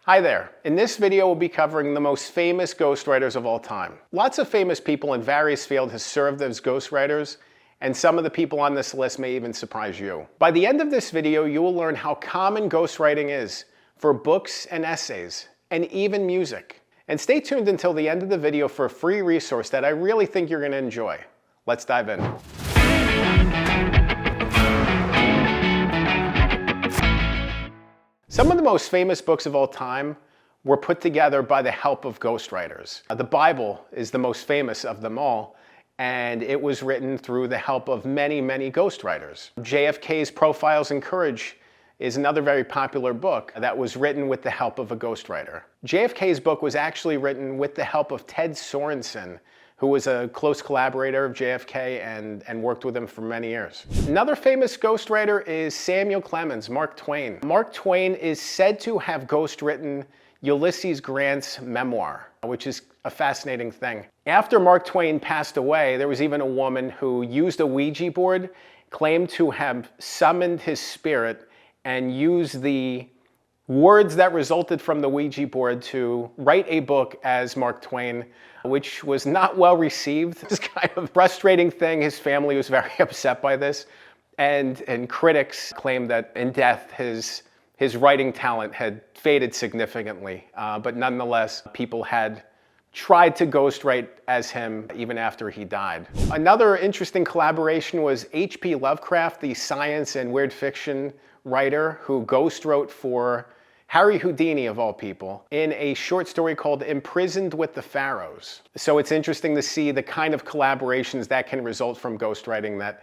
Hi there. In this video, we'll be covering the most famous ghostwriters of all time. Lots of famous people in various fields have served as ghostwriters, and some of the people on this list may even surprise you. By the end of this video, you will learn how common ghostwriting is for books and essays, and even music. And stay tuned until the end of the video for a free resource that I really think you're going to enjoy. Let's dive in. Some of the most famous books of all time were put together by the help of ghostwriters. The Bible is the most famous of them all, and it was written through the help of many, many ghostwriters. JFK's Profiles in Courage is another very popular book that was written with the help of a ghostwriter. JFK's book was actually written with the help of Ted Sorensen, who was a close collaborator of JFK and worked with him for many years. Another famous ghostwriter is Samuel Clemens, Mark Twain. Mark Twain is said to have ghostwritten Ulysses Grant's memoir, which is a fascinating thing. After Mark Twain passed away, there was even a woman who used a Ouija board, claimed to have summoned his spirit, and used the words that resulted from the Ouija board to write a book as Mark Twain, which was not well received. This kind of frustrating thing. His family was very upset by this, and critics claimed that in death his writing talent had faded significantly. But nonetheless, people had tried to ghostwrite as him even after he died. Another interesting collaboration was H.P. Lovecraft, the science and weird fiction writer who ghostwrote for Harry Houdini, of all people, in a short story called Imprisoned with the Pharaohs. So it's interesting to see the kind of collaborations that can result from ghostwriting, that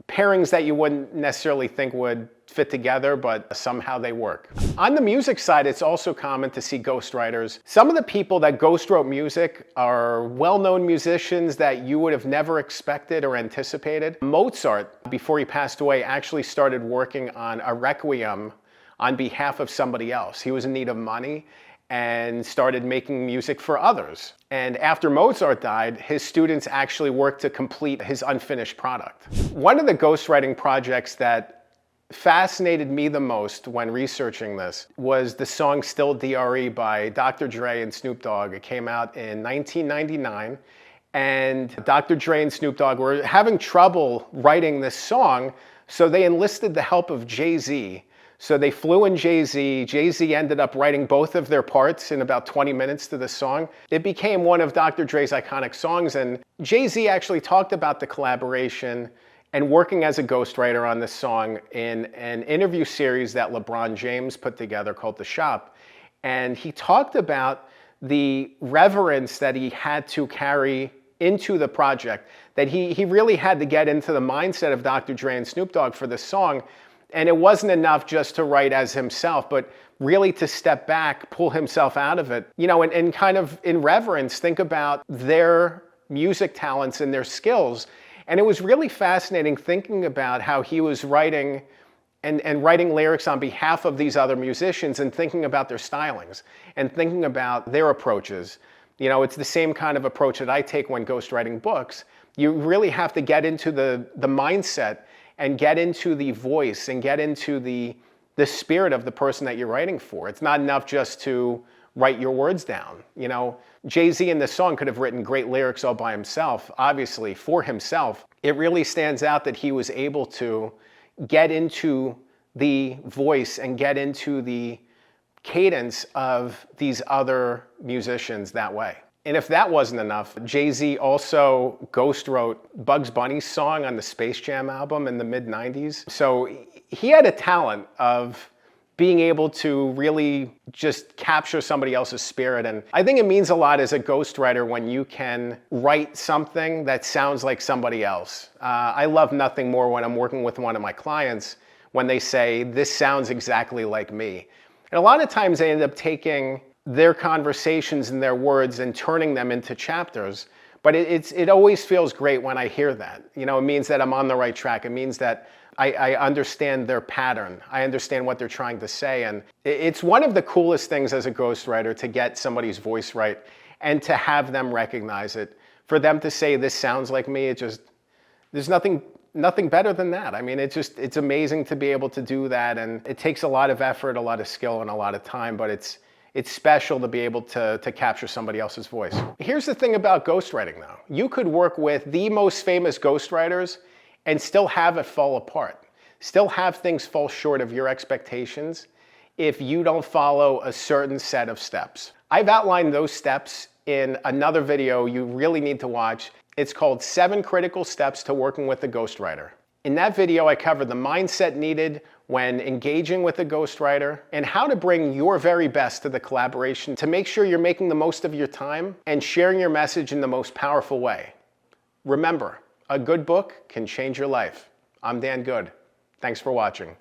pairings that you wouldn't necessarily think would fit together, but somehow they work. On the music side, it's also common to see ghostwriters. Some of the people that ghostwrote music are well-known musicians that you would have never expected or anticipated. Mozart, before he passed away, actually started working on a requiem on behalf of somebody else. He was in need of money and started making music for others. And after Mozart died, his students actually worked to complete his unfinished product. One of the ghostwriting projects that fascinated me the most when researching this was the song Still DRE by Dr. Dre and Snoop Dogg. It came out in 1999, and Dr. Dre and Snoop Dogg were having trouble writing this song, so they enlisted the help of Jay-Z. So they flew in Jay-Z. Jay-Z ended up writing both of their parts in about 20 minutes to the song. It became one of Dr. Dre's iconic songs, and Jay-Z actually talked about the collaboration and working as a ghostwriter on this song in an interview series that LeBron James put together called The Shop. And he talked about the reverence that he had to carry into the project, that he really had to get into the mindset of Dr. Dre and Snoop Dogg for this song. And it wasn't enough just to write as himself, but really to step back, pull himself out of it, and kind of in reverence, think about their music talents and their skills. And it was really fascinating thinking about how he was writing and writing lyrics on behalf of these other musicians and thinking about their stylings and thinking about their approaches. It's the same kind of approach that I take when ghostwriting books. You really have to get into the mindset and get into the voice and get into the spirit of the person that you're writing for. It's not enough just to write your words down. Jay-Z in this song could have written great lyrics all by himself, obviously, for himself. It really stands out that he was able to get into the voice and get into the cadence of these other musicians that way. And if that wasn't enough, Jay-Z also ghostwrote Bugs Bunny's song on the Space Jam album in the mid-90s. So he had a talent of being able to really just capture somebody else's spirit. And I think it means a lot as a ghostwriter when you can write something that sounds like somebody else. I love nothing more when I'm working with one of my clients when they say, this sounds exactly like me. And a lot of times they end up taking their conversations and their words and turning them into chapters. But it always feels great when I hear that. It means that I'm on the right track. It means that I understand their pattern. I understand what they're trying to say. And it's one of the coolest things as a ghostwriter to get somebody's voice right and to have them recognize it. For them to say, this sounds like me, there's nothing better than that. I mean, it's amazing to be able to do that. And it takes a lot of effort, a lot of skill, and a lot of time, but It's special to be able to capture somebody else's voice. Here's the thing about ghostwriting though. You could work with the most famous ghostwriters and still have it fall apart. Still have things fall short of your expectations if you don't follow a certain set of steps. I've outlined those steps in another video you really need to watch. It's called 7 Critical Steps to Working with a Ghostwriter. In that video, I cover the mindset needed when engaging with a ghostwriter and how to bring your very best to the collaboration to make sure you're making the most of your time and sharing your message in the most powerful way. Remember, a good book can change your life. I'm Dan Good. Thanks for watching.